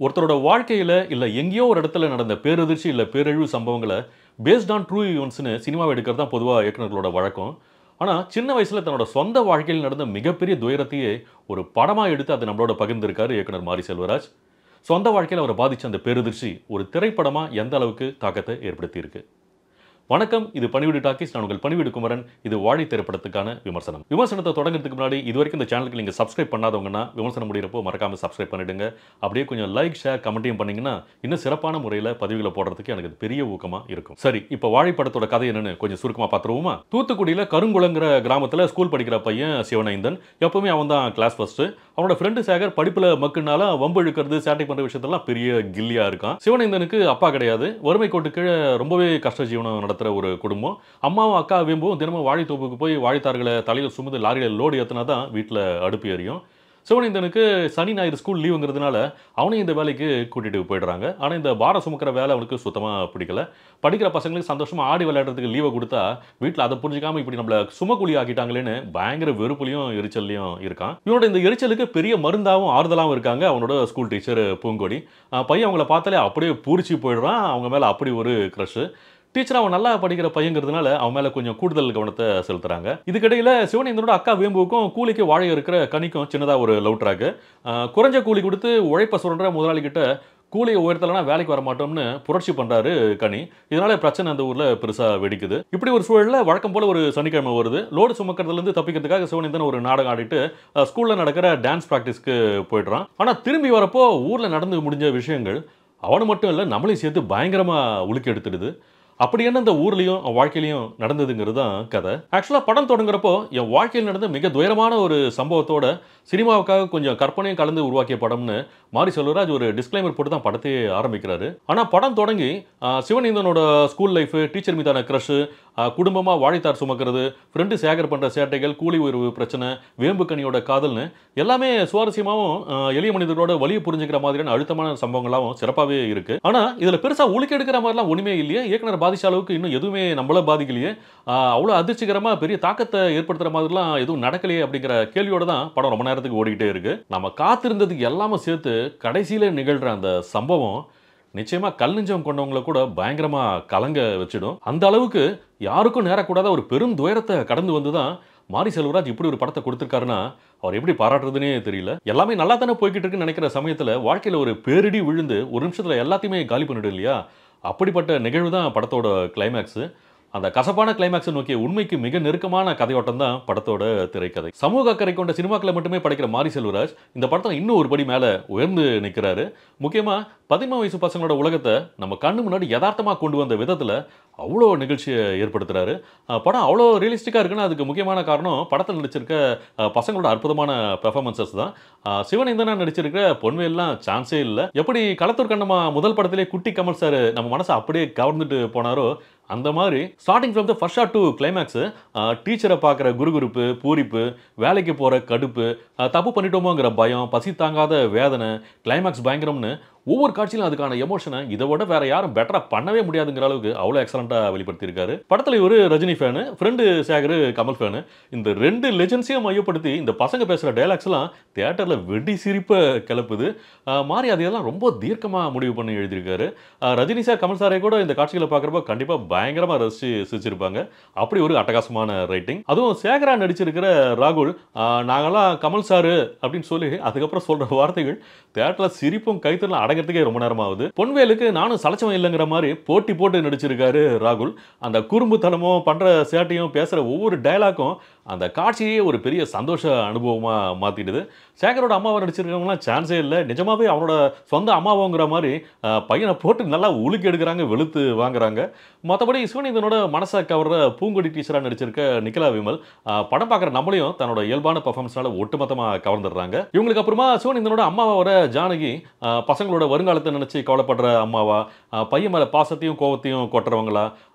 ஒருத்தரோட வாழ்க்கையில இல்ல எங்கேயோ ஒரு இடத்துல நடந்த பேரதிர்ச்சி இல்ல பேரழிவு சம்பவங்கள பேஸ்ட் ஆன் ட்ரூ ஈவென்ட்ஸ்னு சினிமாவ எடுக்கிறது தான் பொதுவா இயக்குனர்களோட வழக்கம். ஆனா, சின்ன வயசுல தன்னோட சொந்த வாழ்க்கையில் நடந்த மிகப்பெரிய துயரத்தையே ஒரு படமா எடுத்து அத நம்மளோட பகிர்ந்திருக்காரு இயக்குனர் மாரி செல்வராஜ். சொந்த வாழ்க்கையில அவர பாதிச்ச அந்த பேரதிர்ச்சி ஒரு திரைப்படமா எந்த அளவுக்கு தாக்கத்த ஏற்படுத்தியிருக்கு. வணக்கம். இது பணிவிடு டாக்கீஸ். நான் உங்கள் பணிவிடு குமரன். இது வாழை திரைப்படத்துக்கான விமர்சனம். விமர்சனத்த தொடங்குறதுக்கு முன்னாடி இதுவரைக்கும் இந்த சேனலுக்கு நீங்க சப்ஸ்கிரைப் பண்ணாதவங்கன்னா, விமர்சனம் முடியறப்போ மறக்காம சப்ஸ்கிரைப் பண்ணிடுங்க. அப்படியே கொஞ்சம் லைக், ஷேர், கமெண்ட்டையும் பண்ணீங்கன்னா, இன்னும் சிறப்பான முறையில பதிவுகள போடுறதுக்கு எனக்கு பெரிய ஊக்கமா இருக்கும். சரி, இப்ப வாழை படத்தோட கதை என்னன்னு கொஞ்சம் சுருக்கமா பார்த்துருவோமா? தூத்துக்குடியில கருங்குளங்கிற கிராமத்துல ஸ்கூல் படிக்கிற பையன் சிவனைந்தன். எப்பவுமே அவன் தான் கிளாஸ் ஃபர்ஸ்ட். அவனோட ஃப்ரெண்டு சேகர் படிப்புல மக்குனால வம்பு இழுக்கிறது, சேட்டை பண்ற விஷயத்தெல்லாம் பெரிய கில்லியா இருக்கான். சிவனைந்தனுக்கு அப்பா கிடையாது. வறுமை கோட்டு கீழ ரொம்பவே கஷ்ட ஜீவனம் நடத்துற ஒரு குடும்பம். அம்மாவும் அக்கா வேம்பும் தினமும் வாழைத்தோப்புக்கு போய் வாழைத்தார்களை தலையில சுமந்து லாரியில லோடு ஏத்துனா தான் வீட்டுல அடுப்பு எரியும். சிவனைந்தனுக்கு சனி ஞாயிறு ஸ்கூல் லீவுங்கிறதுனால அவனையும் இந்த வேலைக்கு கூட்டிட்டு போயிடுறாங்க. ஆனா இந்த பாரம் சுமக்கிற வேலை அவனுக்கு சுத்தமா பிடிக்கல. படிக்கிற பசங்களுக்கு சந்தோஷமா ஆடி விளையாடுறதுக்கு லீவை கொடுத்தா வீட்டில் அதை புரிஞ்சுக்காம இப்படி நம்மள சுமக்கூலி ஆக்கிட்டாங்களேன்னு பயங்கர வெறுப்புலையும் எரிச்சல்லையும் இருக்கான். இவனோட இந்த எரிச்சலுக்கு பெரிய மருந்தாவும் ஆறுதலாகவும் இருக்காங்க அவனோட ஸ்கூல் டீச்சர் பூங்கொடி. பையன் அவங்கள பார்த்தாலே அப்படியே பூரிச்சு போயிடுறான். அவங்க மேல அப்படி ஒரு க்ரஷ். டீச்சர் அவன் நல்லா படிக்கிற பையங்கிறதுனால அவன் மேல கொஞ்சம் கூடுதல் கவனத்தை செலுத்துறாங்க. இதுக்கிடையில சிவனேந்தனோட அக்கா வேம்புவுக்கும் கூலிக்கு வாழை இருக்கிற கனிக்கும் சின்னதா ஒரு லவ் ட்ராக். குறைஞ்ச கூலி கொடுத்து உழைப்ப சொல்ற முதலாளி கிட்ட கூலியை உயர்த்தலைன்னா வேலைக்கு வர மாட்டோம்னு புரட்சி பண்றாரு கனி. இதனால பிரச்சனை அந்த ஊர்ல பெருசா வெடிக்குது. இப்படி ஒரு சூழல்ல வழக்கம் போல ஒரு சனிக்கிழமை வருது. லோடு சுமக்கிறதுல இருந்து தப்பிக்கிறதுக்காக சிவனேந்தன் ஒரு நாடகம் ஆடிட்டு ஸ்கூல்ல நடக்கிற டான்ஸ் பிராக்டிஸ்க்கு போயிடுறான். ஆனா திரும்பி வரப்போ ஊர்ல நடந்து முடிஞ்ச விஷயங்கள் அவனு மட்டும் இல்ல நம்மளையும் சேர்த்து பயங்கரமா உலுக்கி எடுத்துடுது. அப்படி என்ன இந்த ஊர்லயும் வாழ்க்கையிலையும் நடந்ததுங்கிறது தான் கதை. ஆக்சுவலா படம் தொடங்குறப்போ என் வாழ்க்கையில் நடந்த மிக துயரமான ஒரு சம்பவத்தோட சினிமாவுக்காக கொஞ்சம் கற்பனையும் கலந்து உருவாக்கிய படம்னு மாரி செல்வராஜ் ஒரு டிஸ்க்ளைமர் போட்டு தான் படத்தையே ஆரம்பிக்கிறாரு. ஆனா படம் தொடங்கி சிவனேந்தனோட ஸ்கூல் லைஃப், டீச்சர் மீதான கிரஷ், குடும்பமா வாழைத்தார் சுமக்கிறது, ஃப்ரெண்டு சேகர் பண்ற சேட்டைகள், கூலி உயர்வு பிரச்சனை, வேம்பு கனியோட காதல்னு எல்லாமே சுவாரஸ்யமாவும் எளிய மனிதர்களோட வலியை புரிஞ்சுக்கிற மாதிரியான அழுத்தமான சம்பவங்களாகவும் சிறப்பாகவே இருக்கு. ஆனா இதுல பெருசா உலுக்கி எடுக்கிற மாதிரிலாம் ஒண்ணுமே இல்லையே. இயக்குனர் பாதிச்ச அளவுக்கு இன்னும் எதுவுமே நம்மள பாதிக்கலையே. அவ்வளோ அதிர்ச்சிகரமா பெரிய தாக்கத்தை ஏற்படுத்துற மாதிரிலாம் எதுவும் நடக்கலையே அப்படிங்கிற கேள்வியோட தான் படம் ரொம்ப நேரத்துக்கு ஓடிக்கிட்டே இருக்கு. நம்ம காத்திருந்ததுக்கு எல்லாமே சேர்த்து கடைசியில நிகழ்ற அந்த சம்பவம் நிச்சயமா கல் நெஞ்சம் கொண்டவங்களை கூட பயங்கரமா கலங்க வச்சிடும். அந்த அளவுக்கு யாருக்கும் நேரக்கூடாத ஒரு பெரும் துயரத்தை கடந்து வந்து தான் மாரி செல்வராஜ் இப்படி ஒரு படத்தை கொடுத்திருக்காருன்னா அவர் எப்படி பாராட்டுறதுனே தெரியல. எல்லாமே நல்லா தானே போய்கிட்டு இருக்குன்னு நினைக்கிற சமயத்துல வாழ்க்கையில ஒரு பேரிடி விழுந்து ஒரு நிமிஷத்துல எல்லாத்தையுமே காலி பண்ணிடும் இல்லையா? அப்படிப்பட்ட நிகழ்வு தான் படத்தோட கிளைமேக்ஸ். அந்த கசப்பான கிளைமேக்ஸை நோக்கிய உண்மைக்கு மிக நெருக்கமான கதையோட்டம் தான் படத்தோட திரைக்கதை. சமூக அக்கறை கொண்ட சினிமாக்களை மட்டுமே படைக்கிற மாரி செல்வராஜ் இந்த படத்தை இன்னும் ஒரு படி மேல உயர்ந்து நிற்கிறாரு. முக்கியமா 13 வயசு பசங்களோட உலகத்தை நம்ம கண்ணு முன்னாடி யதார்த்தமா கொண்டு வந்த விதத்துல அவ்வளோ நிகழ்ச்சியை ஏற்படுத்துறாரு. படம் அவ்வளோ ரியலிஸ்டிக்கா இருக்குன்னா அதுக்கு முக்கியமான காரணம் படத்தில் நடிச்சிருக்க பசங்களோட அற்புதமான பெர்ஃபார்மன்சஸ் தான். சிவனேந்தனா நடிச்சிருக்கிற பொன்வேல்லாம் சான்ஸே இல்லை. எப்படி களத்தூர் கண்ணம்மா முதல் படத்திலே குட்டி கமல் சார் நம்ம மனசை அப்படியே கவர்ந்துட்டு போனாரோ அந்த மாதிரி starting from the first shot to climax டீச்சரை பார்க்குற குறுகுறுப்பு, பூரிப்பு, வேலைக்கு போகிற கடுப்பு, தப்பு பண்ணிட்டோமோங்கிற பயம், பசி தாங்காத வேதனை, கிளைமேக்ஸ் பயங்கரம்னு ஒவ்வொரு காட்சியிலும் அதுக்கான எமோஷனை இதை விட வேற யாரும் பெட்டரா பண்ணவே முடியாதுங்கிற அளவுக்கு அவ்வளோ எக்ஸலண்டா வெளிப்படுத்தியிருக்காரு. படத்துல ஒரு Rajini fan, friend Sekar Kamal fan. இந்த ரெண்டு லெஜெண்ட்ஸையும் மையப்படுத்தி இந்த பசங்க பேசுற டைலாக்ஸ் எல்லாம் தியேட்டர்ல வெடி சிரிப்பை கிளப்புது. மாறி அதையெல்லாம் ரொம்ப தீர்க்கமா முடிவு பண்ணி எழுதியிருக்காரு. ரஜினி சார், கமல் சாரை கூட இந்த காட்சிகளை பார்க்குறப்ப கண்டிப்பா பயங்கரமா ரசிச்சு சிரிச்சிருப்பாங்க. அப்படி ஒரு அட்டகாசமான ரைட்டிங். அதுவும் சேகரா நடிச்சிருக்கிற ராகுல் நாங்கெல்லாம் கமல் சாரு அப்படின்னு சொல்லி அதுக்கப்புறம் சொல்ற வார்த்தைகள் தியேட்டர்ல சிரிப்பும் கைத்தறலாம் அடங்கிறதுக்கே ரொம்ப நேரம் ஆகுது. பொன்வேலுக்கு நானும் சலச்சவன் இல்லைங்கிற மாதிரி போட்டி போட்டு நடிச்சிருக்காரு ராகுல். அந்த குறும்புத்தனமும் பண்ற சேட்டையும் பேசுற ஒவ்வொரு டயலாக்கும் அந்த காட்சியே ஒரு பெரிய சந்தோஷ அனுபவமா மாத்திடுது. சேகரோட அம்மாவை நடிச்சிருக்கவங்களாம் சான்ஸே இல்லை. நிஜமாவே அவனோட சொந்த அம்மாவோங்கிற மாதிரி பையனை போட்டு நல்லா உலுக்கி எடுக்கிறாங்க, வெளுத்து வாங்குறாங்க. மற்றபடி சிவனேந்தனோட மனசை கவர்ற பூங்கொடி டீச்சராக நடிச்சிருக்க நிக்கிலா விமல் படம் பார்க்குற நம்மளையும் தன்னோட இயல்பான பர்ஃபார்மன்ஸ்னால ஒட்டுமொத்தமாக கவர்ந்துடுறாங்க. இவங்களுக்கு அப்புறமா சிவனேந்தனோட அம்மாவை வர ஜானகி பசங்களோட வருங்காலத்தை நினைச்சு கவலைப்படுற அம்மாவா, பையன் மேல பாசத்தையும் கோவத்தையும் கொட்டுறவங்களா,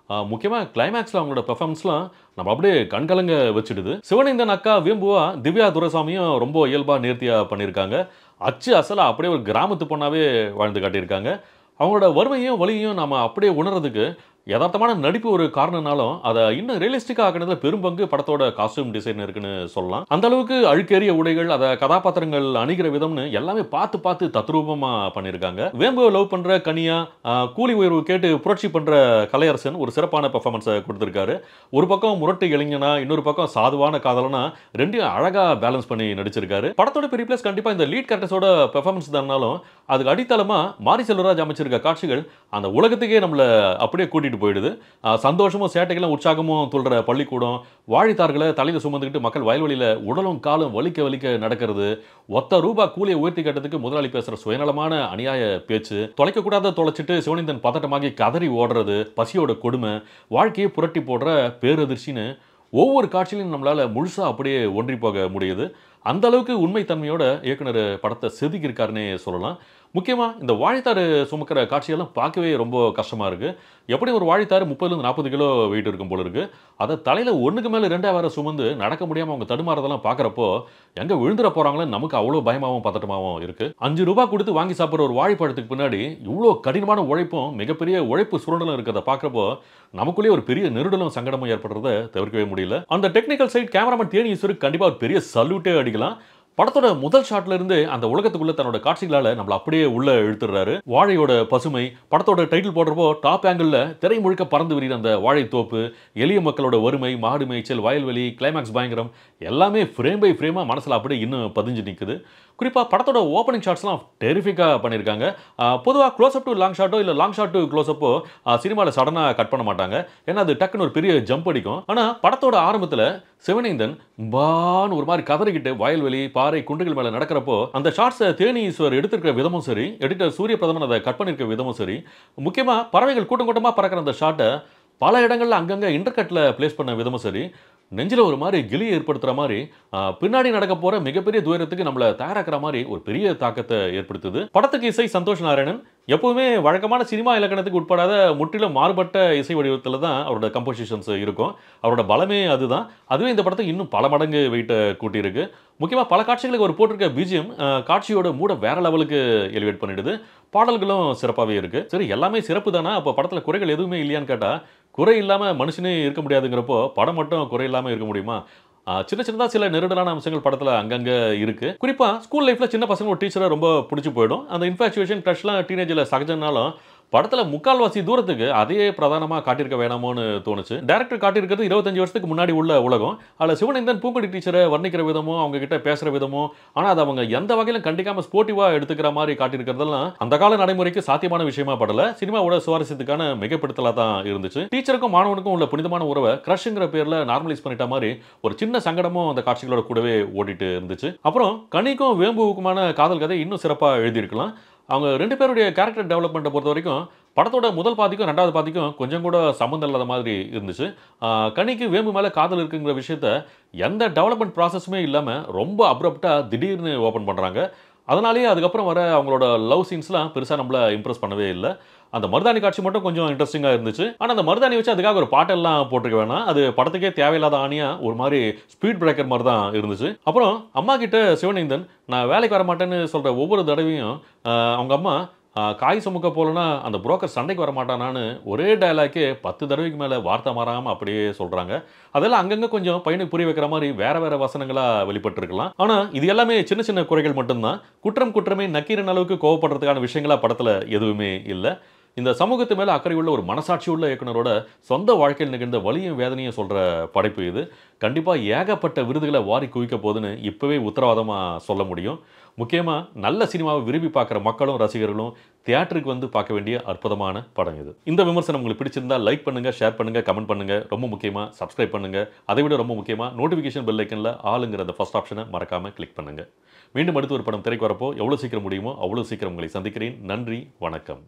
முக்கியமா கிளைமேக்ஸ்ல அவங்களோட பெர்ஃபார்மன்ஸ்லாம் நம்ம அப்படியே கண்கலங்க வச்சிடுது. சிவனேந்தன் அக்கா வேம்புவா திவ்யா துரைசாமியும் ரொம்ப இயல்பா நேர்த்தியா பண்ணியிருக்காங்க. அச்சு அசலா அப்படியே ஒரு கிராமத்து பொண்ணாவே வாழ்ந்து காட்டியிருக்காங்க. அவங்களோட வறுமையும் வலியையும் நாம அப்படியே உணர்றதுக்கு யதார்த்தமான நடிப்பு ஒரு காரணம்னாலும் அதை இன்னும் ரியலிஸ்டிக்கா ஆக்குனதுல பெரும்பங்கு படத்தோட காஸ்டியூம் டிசைன் இருக்குன்னு சொல்லலாம். அந்த அளவுக்கு அழுக்கேறிய உடைகள், அதை கதாபாத்திரங்கள் அணிகிற விதம்னு எல்லாமே பார்த்து பார்த்து தத்ரூபமா பண்ணியிருக்காங்க. வேம்புவை லவ் பண்ற கனியா, கூலி உயர்வு கேட்டு புரட்சி பண்ற கலையரசன் ஒரு சிறப்பான பெர்ஃபார்மன்ஸை கொடுத்திருக்காரு. ஒரு பக்கம் முரட்டு இளைஞனா, இன்னொரு பக்கம் சாதுவான காதலனா, ரெண்டையும் அழகா பேலன்ஸ் பண்ணி நடிச்சிருக்காரு. படத்தோட பெரிய பிளஸ் கண்டிப்பா இந்த லீட் கேரக்டர்ஸோட பெர்ஃபார்மன்ஸ் தானாலும் அதுக்கு அடித்தளமா மாரி செல்வராஜ் அமைச்சிருக்க காட்சிகள் அந்த உலகத்துக்கே நம்மள அப்படியே கூட்டிட்டு போயிடுது. சந்தோஷமும் சேட்டைகளும் உற்சாகமும் துள்ளுற பள்ளிக்கூடம், வாழித்தார்களை தலையில சுமந்துக்கிட்டு மக்கள் வயல்வெளியில உடலும் காலும் வலிக்க வலிக்க நடக்கிறது, ஒத்த ரூபா கூலியை உயர்த்தி கட்டத்துக்கு முதலாளி பேசுற சுயநலமான அநியாய பேச்சு, தொலைக்க கூடாத தொலைச்சிட்டு சிவனேந்தன் பதட்டமாகி கதறி ஓடுறது, பசியோட கொடுமை, வாழ்க்கையை புரட்டி போடுற பேரதிர்ச்சின்னு ஒவ்வொரு காட்சியிலும் நம்மளால முழுசா அப்படியே ஒன்றி போக முடியுது. அந்த அளவுக்கு உண்மைத்தன்மையோட இயக்குனர் படத்தை செதுக்கியிருக்காருன்னே சொல்லலாம். முக்கியமா இந்த வாழைத்தாறு சுமக்கிற காட்சியெல்லாம் பார்க்கவே ரொம்ப கஷ்டமா இருக்கு. எப்படி ஒரு வாழைத்தாறு 30லேருந்து 40 கிலோ வெயிட் இருக்கும் போல இருக்கு. அதை தலையில ஒண்ணுக்கு மேல 2 வேற சுமந்து நடக்க முடியாம அவங்க தடுமாறதெல்லாம் பார்க்கறப்போ எங்க விழுந்துற போறாங்களோ நமக்கு அவ்வளவு பயமாவும் பதட்டமாவும் இருக்கு. ₹5 கொடுத்து வாங்கி சாப்பிடுற ஒரு வாழைப்பழத்துக்கு பின்னாடி இவ்வளோ கடினமான உழைப்பும் மிகப்பெரிய உழைப்பு சுரண்டலும் இருக்கிறத பார்க்கறப்போ நமக்குள்ளே ஒரு பெரிய நெருடலும் சங்கடமும் ஏற்படுறத தவிர்க்கவே முடியல. அந்த டெக்னிக்கல் சைட் கேமராமேன் தேனி ஈஸ்வருக்கு கண்டிப்பா ஒரு பெரிய சல்யூட்டே அடிக்கலாம். படத்தோட முதல் ஷாட்ல இருந்து அந்த உலகத்துக்குள்ள தன்னோட காட்சிகளால நம்மள அப்படியே உள்ள இழுத்துறாரு. வாழையோட பசுமை படத்தோட டைட்டில் போடுறப்போ டாப் ஆங்கிள் திரை முழுக்க பறந்து விரிகிற அந்த வாழைத்தோப்பு, எளிய மக்களோட வறுமை, மாடு மேய்ச்சல், வயல்வெளி, கிளைமாக்ஸ் பயங்கரம் எல்லாமே ஃப்ரேம் பை ஃப்ரேமா மனசுல அப்படியே இன்னும் பதிஞ்சு நிக்குது. குறிப்பா படத்தோட ஓப்பனிங் ஷாட்ஸ்லாம் டெரிஃபிக்கா பண்ணியிருக்காங்க. பொதுவாக க்ளோஸ் அப் டு லாங் ஷாட்டோ இல்லை லாங் ஷாட் டு க்ளோஸ் அப்போ சினிமாவில் சடனாக கட் பண்ண மாட்டாங்க. ஏன்னா அது டக்குன்னு ஒரு பெரிய ஜம்ப் அடிக்கும். ஆனால் படத்தோட ஆரம்பத்தில் சிவனேந்தன் பான்னு ஒரு மாதிரி கதறிக்கிட்டு வயல்வெளி, பாறை, குன்றுகள் மேலே நடக்கிறப்போ அந்த ஷார்ட்ஸை தேனி ஈஸ்வர் எடுத்திருக்கிற விதமும் சரி, எடிட்டர் சூரிய பிரதமன் அதை கட் பண்ணியிருக்க விதமும் சரி, முக்கியமாக பறவைகள் கூட்டம் கூட்டமாக பறக்கிற அந்த ஷாட்டை பல இடங்களில் அங்கங்கே இன்டர்கட்டில் பிளேஸ் பண்ண விதமும் சரி, நெஞ்சில் ஒரு மாதிரி கிளியை ஏற்படுத்துகிற மாதிரி பின்னாடி நடக்க போகிற மிகப்பெரிய துயரத்துக்கு நம்மளை தயாராக்கிற மாதிரி ஒரு பெரிய தாக்கத்தை ஏற்படுத்துது. படத்துக்கு இசை சந்தோஷ் நாராயணன் எப்பவுமே வழக்கமான சினிமா இலக்கணத்துக்கு உட்படாத முற்றிலும் மாறுபட்ட இசை வடிவத்தில் தான் அவரோட கம்போசிஷன்ஸ் இருக்கும். அவரோட பலமே அதுதான். அதுவே இந்த படத்துக்கு இன்னும் பல மடங்கு வெயிட்டை கூட்டியிருக்கு. முக்கியமாக பல காட்சிகளுக்கு ஒரு போட்டிருக்க பிஜிஎம் காட்சியோட மூட வேற லெவலுக்கு எலிவேட் பண்ணிடுது. பாடல்களும் சிறப்பாகவே இருக்கு. சரி, எல்லாமே சிறப்பு தானே, அப்போ படத்தில் குறைகள் எதுவுமே இல்லையான்னு கேட்டால் குறை இல்லாமல் மனுஷனே இருக்க முடியாதுங்கிறப்போ படம் மட்டும் குறை இல்லாமல் இருக்க முடியுமா? சின்ன சின்னதாக சில நெருடலான அம்சங்கள் படத்தில் அங்கங்கே இருக்கு. குறிப்பாக ஸ்கூல் லைஃப்பில் சின்ன பசங்க ஒரு டீச்சரை ரொம்ப பிடிச்சி போயிடும். அந்த இன்ஃபேச்சுவேஷன் க்ரஷ்லாம் டீனேஜில் சகஜம்னாலும் படத்தில் முக்கால்வாசி தூரத்துக்கு அதையே பிரதானமாக காட்டியிருக்க வேணாமோன்னு தோணுச்சு. டேரக்டர் காட்டியிருக்கிறது 25 வருஷத்துக்கு முன்னாடி உள்ள உலகம். அதில் சிவனேந்தன் பூங்கொடி டீச்சரை வர்ணிக்கிற விதமும் அவங்க கிட்ட பேசுகிற விதமும், ஆனால் அதை அவங்க எந்த வகையிலும் கண்டிக்காமல் ஸ்போர்ட்டிவாக எடுத்துக்கிற மாதிரி காட்டியிருக்கிறதெல்லாம் அந்த கால நடைமுறைக்கு சாத்தியமான விஷயமா படல. சினிமாவோட சுவாரஸ்யத்துக்கான மிகப்படுத்தலாக தான் இருந்துச்சு. டீச்சருக்கும் மாணவனுக்கும் உள்ள புனிதமான உறவை கிரஷ்ங்கிற பேரில் நார்மலைஸ் பண்ணிட்ட மாதிரி ஒரு சின்ன சங்கடமும் அந்த காட்சிகளோட கூடவே ஓடிட்டு இருந்துச்சு. அப்புறம் கனிக்கும் வேம்புவுக்குமான காதல் கதை இன்னும் சிறப்பாக எழுதியிருக்கலாம். அவங்க 2 பேருடைய கேரக்டர் டெவலப்மெண்ட்டை பொறுத்த வரைக்கும் படத்தோட முதல் பாதிக்கும் 2வது பாதிக்கும் கொஞ்சம் கூட சம்மந்தம் இல்லாத மாதிரி இருந்துச்சு. கனிக்கு வேம்பு மேலே காதல் இருக்குங்கிற விஷயத்த எந்த டெவலப்மெண்ட் ப்ராசஸுமே இல்லாமல் ரொம்ப அப்ரப்டாக திடீர்னு ஓப்பன் பண்ணுறாங்க. அதனாலேயே அதுக்கப்புறம் வர அவங்களோட லவ் சீன்ஸ்லாம் பெருசாக நம்மளை இம்ப்ரெஸ் பண்ணவே இல்லை. அந்த மருதாணி காட்சி மட்டும் கொஞ்சம் இன்ட்ரெஸ்டிங்காக இருந்துச்சு. ஆனால் அந்த மருதாணி வச்சு அதுக்காக ஒரு பாட்டெல்லாம் போட்டிருக்க வேணாம். அது படத்துக்கே தேவையில்லாத ஆணியா ஒரு மாதிரி ஸ்பீட் பிரேக்கர் மாதிரி தான் இருந்துச்சு. அப்புறம் அம்மா கிட்ட சிவனேந்தன் நான் வேலைக்கு வர மாட்டேன்னு சொல்கிற ஒவ்வொரு தடவையும் அவங்க அம்மா காய் சுமக்க போலனா அந்த புரோக்கர் சண்டைக்கு வர மாட்டானான்னு ஒரே டயலாக்கே 10 தடவைக்கு மேலே வார்த்தை மாறாமல் அப்படியே சொல்கிறாங்க. அதெல்லாம் அங்கங்கே கொஞ்சம் பையனுக்கு புரிய வைக்கிற மாதிரி வேற வேற வசனங்களாக வெளிப்பட்டுருக்கலாம். ஆனால் இது எல்லாமே சின்ன சின்ன குறைகள் மட்டும்தான். குற்றமே நக்கீரன் அளவுக்கு கோவப்படுறதுக்கான விஷயங்களா படத்தில் எதுவுமே இல்லை. இந்த சமூகத்து மேலே அக்கறை உள்ள ஒரு மனசாட்சி உள்ள இயக்குனரோட சொந்த வாழ்க்கையில் நிகழ்ந்த வலியும் வேதனையும் சொல்கிற படைப்பு இது. கண்டிப்பாக ஏகப்பட்ட விருதுகளை வாரி குவிக்க போதுன்னு இப்போவே உத்தரவாதமாக சொல்ல முடியும். முக்கியமாக நல்ல சினிமாவை விரும்பி பார்க்குற மக்களும் ரசிகர்களும் தியேட்டருக்கு வந்து பார்க்க வேண்டிய அற்புதமான படம் இது. இந்த விமர்சனம் உங்களுக்கு பிடிச்சிருந்தா லைக் பண்ணுங்கள், ஷேர் பண்ணுங்கள், கமெண்ட் பண்ணுங்கள். ரொம்ப முக்கியமாக சப்ஸ்கிரைப் பண்ணுங்கள். அதை விட ரொம்ப முக்கியமாக நோட்டிஃபிகேஷன் பெல் ஐக்கனில் ஆளுங்கிற அந்த ஃபர்ஸ்ட் ஆப்ஷனை மறக்காமல் கிளிக் பண்ணுங்கள். மீண்டும் அடுத்து ஒரு படம் திரைக்கு வரப்போ எவ்வளோ சீக்கிரம் முடியுமோ அவ்வளோ சீக்கிரம் உங்களை சந்திக்கிறேன். நன்றி, வணக்கம்.